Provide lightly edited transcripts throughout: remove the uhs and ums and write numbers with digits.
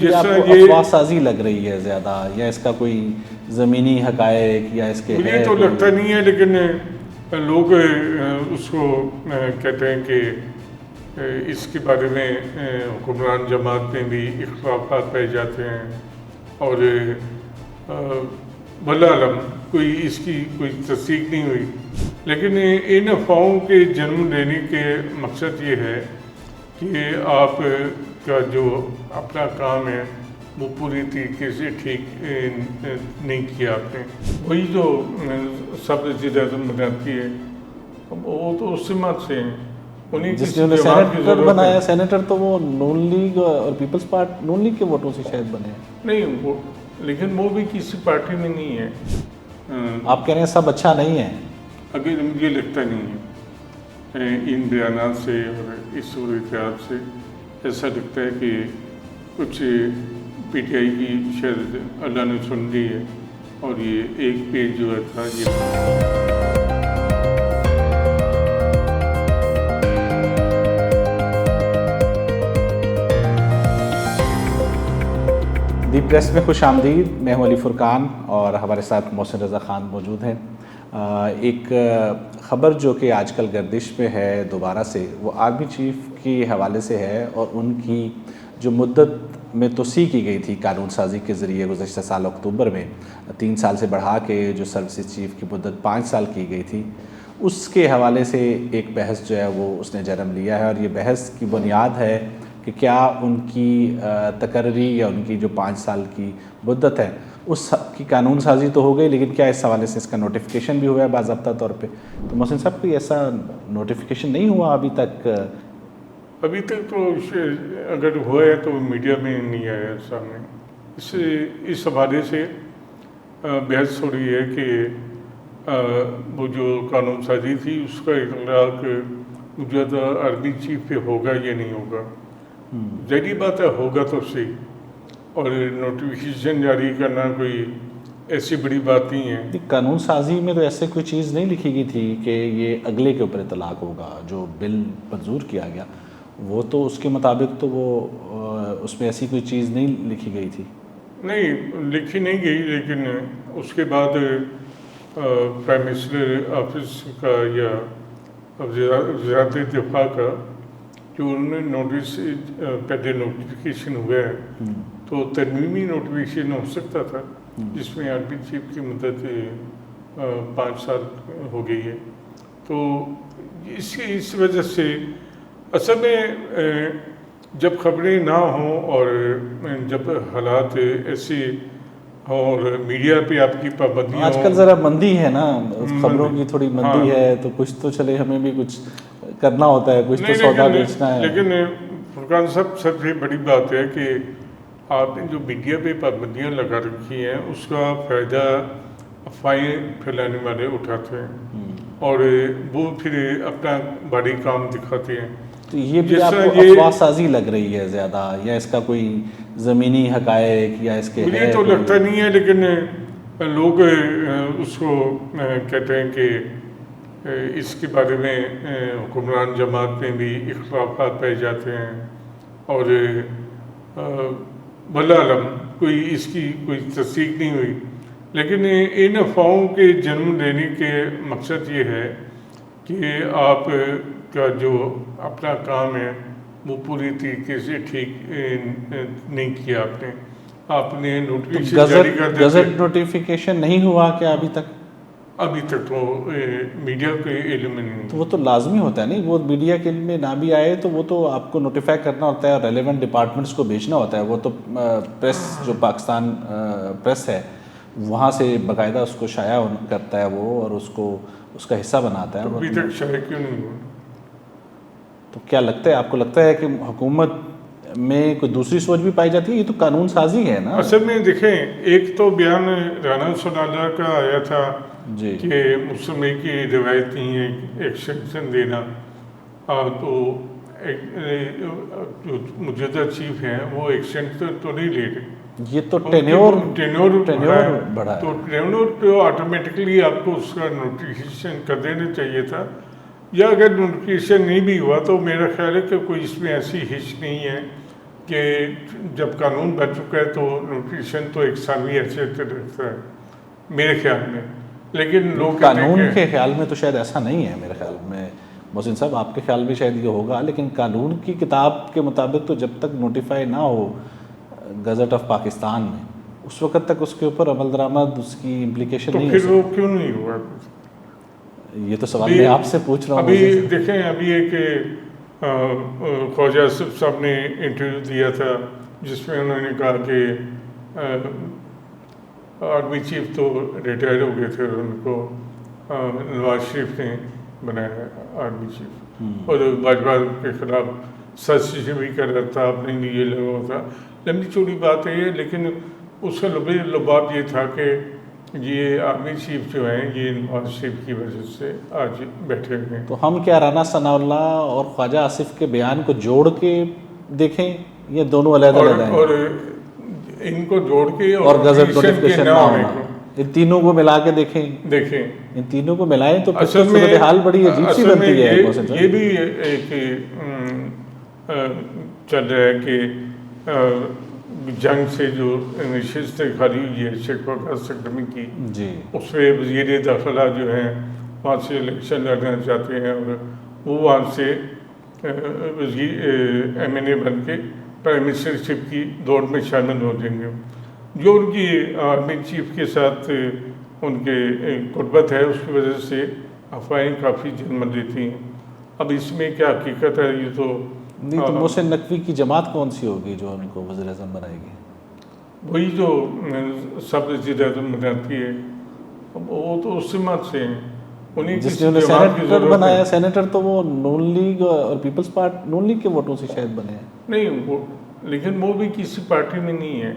بھی آپ کو افواہ سازی لگ رہی ہے زیادہ، یا اس کا کوئی زمینی حقائق یا اس کے مجھے تو لگتا نہیں ہے، لیکن لوگ اس کو کہتے ہیں کہ اس کے بارے میں حکمران جماعت میں بھی اختلافات پائے جاتے ہیں، اور واللہ اعلم کوئی اس کی کوئی تصدیق نہیں ہوئی، لیکن ان افواہوں کے جنم دینے کے مقصد یہ ہے کہ آپ کا جو اپنا کام ہے وہ پوری طریقے سے ٹھیک نہیں کیا آپ نے۔ وہی جو صدر اعظم بناتی ہے وہ تو اس سمت سے ہیں، انہیں جس کسی نے انہیں جواب کی سینیٹر ضرورت بنایا، ہے۔ سینیٹر تو وہ نون لیگ اور پیپلز پارٹی، نون لیگ کے ووٹوں سے شاید بنے ہیں۔ نہیں وہ، لیکن وہ بھی کسی پارٹی میں نہیں ہے۔ آپ کہہ رہے ہیں سب اچھا نہیں ہے؟ اگر مجھے لگتا نہیں ہے، ان بیانات سے اور اس صورتحال سے ایسا لگتا ہے کہ کچھ پی ٹی آئی کی شاید اللہ نے سن لی ہے، اور یہ ایک پیج جو تھا یہ دی پریس میں خوش آمدید۔ میں ہوں علی فرقان اور ہمارے ساتھ محسن رضا خان موجود ہیں۔ ایک خبر جو کہ آج کل گردش میں ہے دوبارہ سے، وہ آرمی چیف کے حوالے سے ہے، اور ان کی جو مدت میں توسیع کی گئی تھی قانون سازی کے ذریعے گزشتہ سال اکتوبر میں 3 سال سے بڑھا کے جو سروسز چیف کی مدت 5 سال کی گئی تھی، اس کے حوالے سے ایک بحث جو ہے وہ اس نے جنم لیا ہے، اور یہ بحث کی بنیاد ہے کہ کیا ان کی تقرری یا ان کی جو 5 سال کی مدت ہے اس کی قانون سازی تو ہو گئی، لیکن کیا اس حوالے سے اس کا نوٹیفیکیشن بھی ہوا ہے باضابطہ طور پہ؟ تو محسن صاحب کوئی ایسا نوٹیفیکیشن نہیں ہوا ابھی تک؟ ابھی تک تو اگر ہوا ہے تو میڈیا میں نہیں آیا سامنے۔ اس حوالے سے بحث ہو رہی ہے کہ وہ جو قانون سازی تھی اس کا اطلاق موجودہ آرمی چیف پہ ہوگا یا نہیں ہوگا۔ ظاہری بات ہے ہوگا تو صحیح، اور نوٹیفیکیشن جاری کرنا کوئی ایسی بڑی بات نہیں ہے۔ قانون سازی میں تو ایسے کوئی چیز نہیں لکھی گئی تھی کہ یہ اگلے کے اوپر اطلاق ہوگا۔ جو بل منظور کیا گیا وہ تو اس کے مطابق تو وہ اس میں ایسی کوئی چیز نہیں لکھی گئی تھی۔ نہیں لکھی نہیں گئی، لیکن اس کے بعد پرائم منسٹر آفس کا یا وزارت دفاع کا جو انہوں نے نوٹس پہلے نوٹیفیکیشن ہوا ہے، تو ترمیمی نوٹیفیکیشن ہو سکتا تھا جس میں آرمی چیف کی مدت 5 سال ہو گئی ہے۔ تو اس وجہ سے اصل میں جب خبریں نہ ہوں اور جب حالات ایسے ہوں اور میڈیا پہ آپ کی پابندیاں، آج کل ذرا مندی ہے نا، خبروں کی تھوڑی مندی ہے، تو کچھ تو چلے ہمیں بھی کچھ کرنا ہوتا ہے، کچھ تو سودا بیچنا ہے۔ لیکن فرقان صاحب سب سے بڑی بات ہے کہ آپ نے جو میڈیا پہ پابندیاں لگا رکھی ہیں اس کا فائدہ افواہیں پھیلانے والے اٹھاتے ہیں، اور وہ پھر اپنا بڑی کام دکھاتے ہیں۔ تو یہ بھی آپ کو افواہ سازی لگ رہی ہے زیادہ، یا اس کا کوئی زمینی حقائق یا اس کے مجھے تو لگتا نہیں ہے، لیکن لوگ اس کو کہتے ہیں کہ اس کے بارے میں حکمران جماعت میں بھی اختلافات پائے جاتے ہیں، اور واللہ اعلم کوئی اس کی کوئی تصدیق نہیں ہوئی، لیکن ان افواہوں کے جنم دینے کے مقصد یہ ہے کہ آپ کا جو اپنا کام ہے وہ پوری طریقے سے ٹھیک نہیں کیا آپ نے نوٹیفیکیشن جاری کر دیتے۔ گزٹ نوٹیفیکیشن نہیں ہوا کیا ابھی تک؟ ابھی تک تو میڈیا کے علم میں نہیں۔ تو وہ تو لازمی ہوتا ہے نہیں، وہ میڈیا کے علم میں نہ بھی آئے تو وہ تو آپ کو نوٹیفائی کرنا ہوتا ہے اور ریلیونٹ ڈپارٹمنٹس کو بھیجنا ہوتا ہے۔ وہ تو پریس جو پاکستان پریس ہے وہاں سے باقاعدہ اس کو شائع کرتا ہے وہ، اور اس کو اس کا حصہ بناتا ہے۔ ابھی تک شائع کیوں نہیں ہوا؟ تو کیا لگتا ہے آپ کو، لگتا ہے کہ حکومت میں کوئی دوسری سوچ بھی پائی جاتی ہے؟ یہ تو قانون سازی ہے نا۔ اصل میں دیکھیں، ایک تو بیان رانا ثناءاللہ کا آیا تھا جی کہ مسلم لیگ کی روایت نہیں ہے ایکسٹینشن دینا، تو جو موجودہ چیف ہیں وہ ایکسٹینشن تو نہیں لے رہے۔ یہ تو ٹینیور بڑھا ہے، تو ٹینیور تو آٹومیٹکلی آپ کو اس کا نوٹیفیکیشن کر دینا چاہیے تھا، یا اگر نوٹیفیکیشن نہیں بھی ہوا تو میرا خیال ہے کہ کوئی اس میں ایسی ہچ نہیں ہے، کہ جب قانون بن چکا ہے تو نوٹیفیکیشن تو ایک سالوی حیثیت رکھتا ہے میرے خیال میں، لیکن لوگ کہتے ہیں قانون کہ کے خیال میں تو شاید ایسا نہیں ہے میرے خیال میں محسن صاحب، آپ کے خیال میں شاید یہ ہوگا، لیکن قانون کی کتاب کے مطابق تو جب تک نوٹیفائی نہ ہو گزٹ آف پاکستان میں اس وقت تک اس کے اوپر عمل درآمد اس کی امپلیکیشن تو نہیں پھر ہو وہ کیوں نہیں ہوا؟ سکتی۔ یہ تو سوال میں آپ سے پوچھ رہا ہوں ابھی محسن صاحب۔ دیکھیں، ابھی ایک خواجہ آصف صاحب نے انٹرویو دیا تھا جس میں انہوں نے کہا کہ آرمی چیف تو ریٹائر ہو گئے تھے اور ان کو نواز شریف نے بنایا آرمی چیف، اور باجوہ کے خلاف سازش بھی کر رہا تھا، اپنے لیے لگا ہوا تھا۔ لمبی چوڑی بات ہے یہ، لیکن اس کا لباب یہ تھا کہ یہ آرمی چیف جو ہیں یہ نواز شریف کی وجہ سے آج بیٹھے ہوئے ہیں۔ تو ہم کیا رانا ثناء اللہ اور خواجہ آصف کے بیان کو جوڑ کے دیکھیں، یہ دونوں علیحدہ علیحدہ ہیں؟ اور ان کو جوڑ کے اور گزٹ نوٹیفیکیشن کے نوٹیفیکیشن نہ نہ ہونے ہونا، کو ان تینوں کو ملا کے دیکھیں، دیکھیں۔ ان تینوں کو ملائیں تو پھر اصل میں صورتحال بڑی عجیب سی اصل میں بنتی ہے محسن یہ صاحب۔ بھی ایک چل رہا ہے کہ جنگ سے جو نشستیں خالی ہوئی ہے شکوہ کا سکرمی کی، جی اس پہ وزیر داخلہ جو ہیں وہاں سے الیکشن لڑنا چاہتے ہیں، اور وہ وہاں سے وزیر ایم این اے بن کے پرائم منسٹرشپ کی دوڑ میں شامل ہو جائیں گے، جو ان کی آرمی چیف کے ساتھ ان کے قربت ہے، اس کی وجہ سے افواہیں کافی جنم لیتی ہیں۔ اب اس میں کیا حقیقت ہے یہ تو نہیں، تو محسن نقوی کی جماعت کون سی ہوگی جو ان کو وزیر اعظم بنائے گی؟ وہی جو سب وزیر اعظم بناتی ہے، وہ تو اس سمت سے ہیں، انہیں جس کسی نے انہیں جماعت کی سینیٹر ضرورت بنایا، ہے سینیٹر تو وہ نون لیگ اور پیپلز پارٹی نون لیگ کے ووٹوں سے شاید بنے ہیں۔ نہیں، وہ لیکن وہ بھی کسی پارٹی میں نہیں ہے،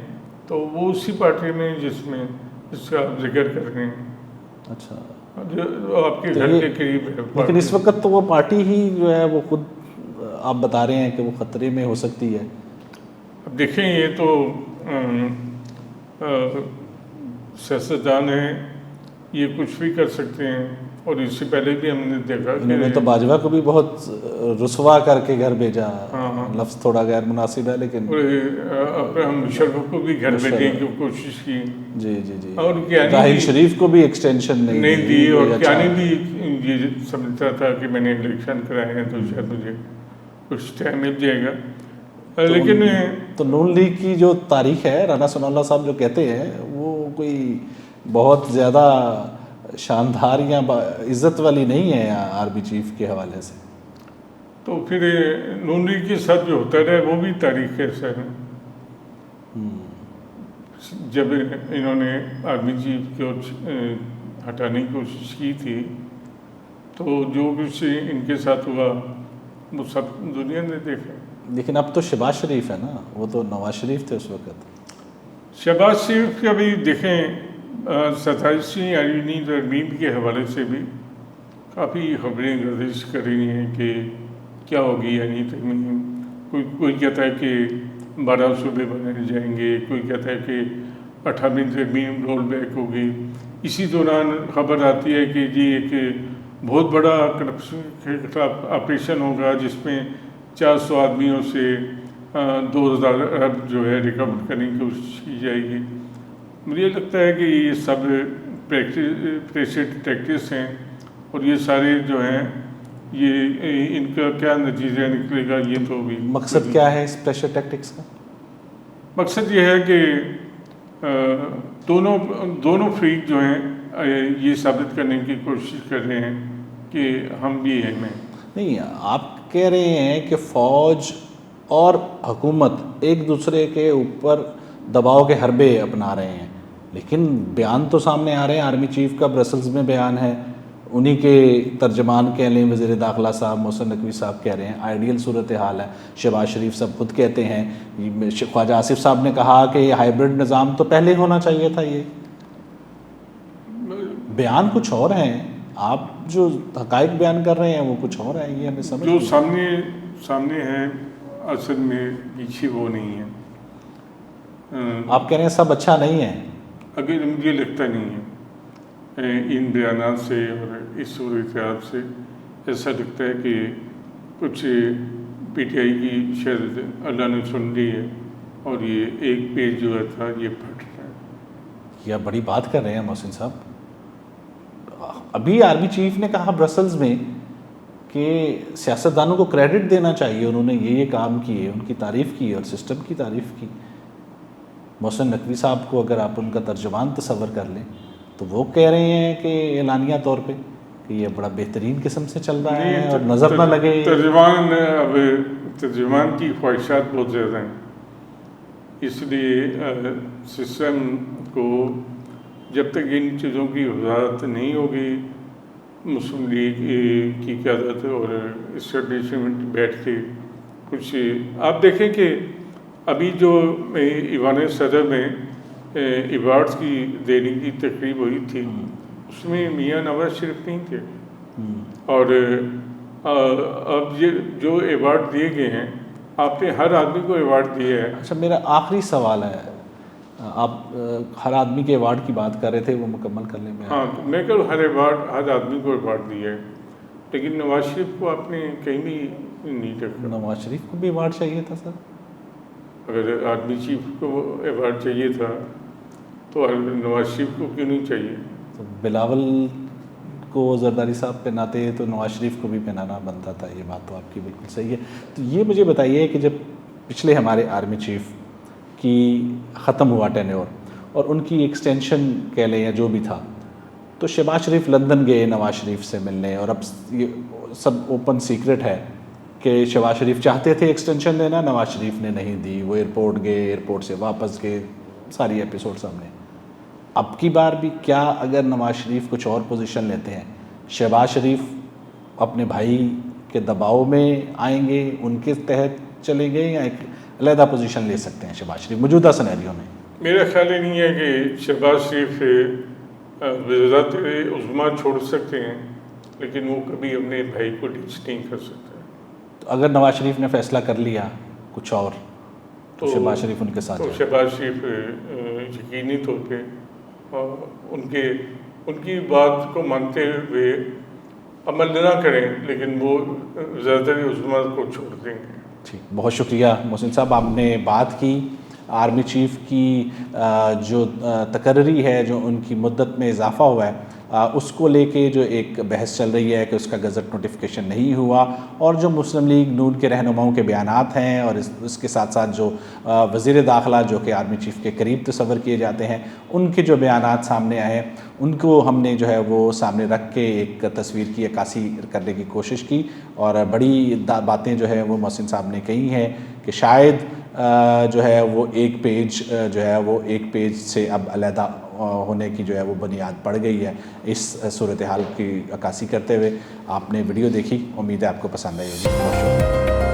تو وہ اسی پارٹی میں جس میں اس کا آپ ذکر کر رہے ہیں، اچھا، جو آپ کے گھر کے قریب ہے۔ لیکن اس وقت تو وہ پارٹی ہی جو ہے وہ خود آپ بتا رہے ہیں کہ وہ خطرے میں ہو سکتی ہے۔ اب دیکھیں، یہ تو سیاستدان ہیں، یہ کچھ بھی کر سکتے ہیں، اور اس سے پہلے بھی ہم نے دیکھا انہوں نے کہ تو باجوہ کو بھی بہت رسوا کر کے گھر بھیجا، ہاں، لفظ تھوڑا غیر مناسب ہے لیکن اپنے مشرف کو بھی گھر بھیجنے کی کوشش کی، جی جی جی، اور راحیل شریف کو بھی ایکسٹینشن نہیں دی، اور اچھا، کیانی بھی یہ سمجھتا تھا کہ میں نے الیکشن کرائے ہیں تو شاید مجھے کچھ ٹائم مل جائے گا، لیکن تو نون لیگ کی جو تاریخ ہے، رانا ثناء اللہ صاحب جو کہتے ہیں وہ کوئی بہت زیادہ شاندار یا عزت والی نہیں ہے آرمی چیف کے حوالے سے۔ تو پھر نون لیگ کے ساتھ جو ہوتا رہا وہ بھی تاریخ ایسا ہے۔ جب انہوں نے آرمی چیف کو ہٹانے کی کوشش کی تھی تو جو کچھ ان کے ساتھ ہوا وہ سب دنیا نے دیکھا۔ لیکن اب تو شہباز شریف ہے نا، وہ تو نواز شریف تھے اس وقت۔ شہباز شریف کا بھی دیکھیں، 27ویں آئینی ترمیم کے حوالے سے بھی کافی خبریں گردش کر رہی ہیں کہ کیا ہوگی آئینی ترمیم۔ کوئی کہتا ہے کہ 12 صوبے بنائے جائیں گے، کوئی کہتا ہے کہ 18ویں ترمیم رول بیک ہوگی۔ اسی دوران خبر آتی ہے کہ جی ایک بہت بڑا کرپشن کے خلاف آپریشن ہوگا جس میں 400 آدمیوں سے 2000 ارب جو ہے ریکور کرنے کی کوشش کی جائے گی۔ مجھے لگتا ہے کہ یہ سب پریشر ٹیکٹکس ہیں، اور یہ سارے جو ہیں یہ ان کا کیا نتیجہ نکلے گا یہ تو بھی مقصد کیا ہے اس پریشر ٹیکٹکس کا؟ مقصد یہ ہے کہ دونوں فریق جو ہیں یہ ثابت کرنے کی کوشش کر رہے ہیں کہ ہم بھی ہیں میں۔ نہیں، آپ کہہ رہے ہیں کہ فوج اور حکومت ایک دوسرے کے اوپر دباؤ کے حربے اپنا رہے ہیں، لیکن بیان تو سامنے آ رہے ہیں۔ آرمی چیف کا برسلز میں بیان ہے، انہی کے ترجمان کہہ لیں وزیر داخلہ صاحب محسن نقوی صاحب کہہ رہے ہیں آئیڈیل صورتحال ہے۔ شہباز شریف صاحب خود کہتے ہیں، خواجہ آصف صاحب نے کہا کہ یہ ہائیبرڈ نظام تو پہلے ہونا چاہیے تھا۔ یہ بیان کچھ اور ہیں، آپ جو حقائق بیان کر رہے ہیں وہ کچھ اور ہیں، یہ ہمیں سمجھ جو سامنے ہے اصل میں پیچھے وہ نہیں ہے۔ آپ کہہ رہے ہیں سب اچھا نہیں ہے؟ اگر مجھے لگتا نہیں ہے ان بیانات سے اور اس صورتحال سے، ایسا لگتا ہے کہ کچھ پی ٹی آئی کی شاید اللہ نے سن لی ہے اور یہ ایک پیج جو تھا یہ پھٹ رہا ہے. یہ بڑی بات کر رہے ہیں محسن صاحب. ابھی آرمی چیف نے کہا برسلز میں کہ سیاستدانوں کو کریڈٹ دینا چاہیے، انہوں نے یہ کام کیے، ان کی تعریف کی اور سسٹم کی تعریف کی. محسن نقوی صاحب کو اگر آپ ان کا ترجمان تصور کر لیں تو وہ کہہ رہے ہیں کہ اعلانیہ طور پہ کہ یہ بڑا بہترین قسم سے چل رہا ہے اور نظر نہ لگے. ترجمان کی خواہشات بہت زیادہ ہیں، اس لیے سسٹم کو جب تک ان چیزوں کی وضاحت نہیں ہوگی، مسلم لیگ کی قیادت اور اسٹیبلشمنٹ بیٹھ کے کچھ آپ دیکھیں کہ ابھی جو ایوان صدر میں ایوارڈز کی دینے کی تقریب ہوئی تھی اس میں میاں نواز شریف نہیں تھے، اور اب یہ جو ایوارڈ دیے گئے ہیں آپ نے ہر آدمی کو ایوارڈ دیا ہے. اچھا میرا آخری سوال ہے، آپ ہر آدمی کے ایوارڈ کی بات کر رہے تھے، وہ مکمل کر لیں. ہاں میں کہ ہر آدمی کو ایوارڈ دیا ہے، لیکن نواز شریف کو آپ نے کہیں بھی نہیں رکھا. نواز شریف کو بھی ایوارڈ چاہیے تھا سر. اگر آرمی چیف کو ایوارڈ چاہیے تھا تو نواز شریف کو کیوں نہیں چاہیے؟ تو بلاول کو زرداری صاحب پہناتے تو نواز شریف کو بھی پہنانا بنتا تھا. یہ بات تو آپ کی بالکل صحیح ہے. تو یہ مجھے بتائیے کہ جب پچھلے ہمارے آرمی چیف کی ختم ہوا ٹینیور اور ان کی ایکسٹینشن کہہ لیں یا جو بھی تھا، تو شہباز شریف لندن گئے نواز شریف سے ملنے، اور اب یہ سب اوپن سیکرٹ ہے کہ شہباز شریف چاہتے تھے ایکسٹینشن لینا، نواز شریف نے نہیں دی. وہ ایئرپورٹ گئے، ایئرپورٹ سے واپس گئے، ساری ایپیسوڈ سامنے. اب کی بار بھی کیا اگر نواز شریف کچھ اور پوزیشن لیتے ہیں، شہباز شریف اپنے بھائی کے دباؤ میں آئیں گے، ان کے تحت چلیں گے، یا ایک علیحدہ پوزیشن لے سکتے ہیں شہباز شریف موجودہ سینیریو میں؟ میرا خیال ہی نہیں ہے کہ شہباز شریف وزارت عظمیٰ چھوڑ سکتے ہیں، لیکن وہ کبھی اپنے بھائی کو ڈچ نہیں کر سکتے. تو اگر نواز شریف نے فیصلہ کر لیا کچھ اور تو شہباز شریف ان کے ساتھ تو شہباز شریف یقینی طور پہ ان کی بات کو مانتے ہوئے عمل نہ کریں، لیکن وہ وزارت عظمیٰ کو چھوڑ دیں گے. ٹھیک، بہت شکریہ محسن صاحب. آپ نے بات کی آرمی چیف کی جو تقرری ہے، جو ان کی مدت میں اضافہ ہوا ہے، اس کو لے کے جو ایک بحث چل رہی ہے کہ اس کا گزٹ نوٹیفیکیشن نہیں ہوا، اور جو مسلم لیگ نون کے رہنماؤں کے بیانات ہیں، اور اس کے ساتھ ساتھ جو وزیر داخلہ جو کہ آرمی چیف کے قریب تصور کیے جاتے ہیں، ان کے جو بیانات سامنے آئے ان کو ہم نے جو ہے وہ سامنے رکھ کے ایک تصویر کی عکاسی کرنے کی کوشش کی. اور بڑی باتیں جو ہے وہ محسن صاحب نے کہی ہیں کہ شاید جو ہے وہ ایک پیج سے اب علیحدہ ہونے کی جو ہے وہ بنیاد پڑ گئی ہے. اس صورتحال کی عکاسی کرتے ہوئے آپ نے ویڈیو دیکھی، امید ہے آپ کو پسند آئی ہوگی. بہت شکریہ.